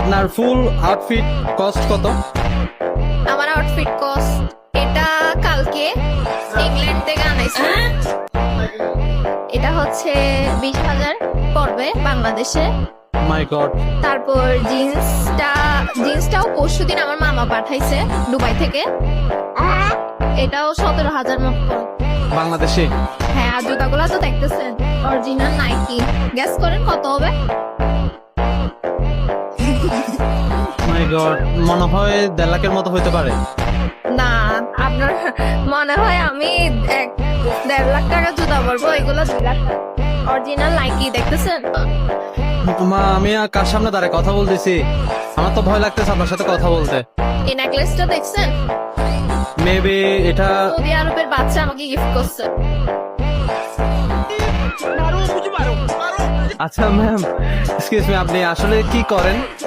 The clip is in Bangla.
আপনার ফুল আউটফিট কস্ট কত? আমার আউটফিট কস্ট এটা কালকে ইংল্যান্ড থেকে আনাইছে। এটা হচ্ছে 20,000 পড়বে বাংলাদেশে। মাই গড। তারপর জিন্সটাও পরশুদিন আমার মামা পাঠাইছে দুবাই থেকে। এটাও 17,000 মতো পড়বে বাংলাদেশে? হ্যাঁ, আর জুতাগুলো তো দেখতেছেন অরিজিনাল নাইকি। গ্যাস করেন কত হবে? মাই গড, মনে হয় 1.5 লাখের মতো হইতে পারে। না, আপনার মনে হয় আমি 1.5 লাখ টাকা জুতা পরবো? এগুলো 2 লাখ অরিজিনাল নাইকি দেখতেছেন। মা, আমি আর কার সামনে দাঁড়ায় কথা বলতেছি? আমার তো ভয় লাগতেছে আপনার সাথে কথা বলতে। এই নেকলেসটা দেখছেন? মেবি এটা সৌদি আরবের বাচ্চা আমাকে গিফট করছে। আচ্ছা ম্যাম, এক্সকিউজ মি, আপনি আসলে কি করেন?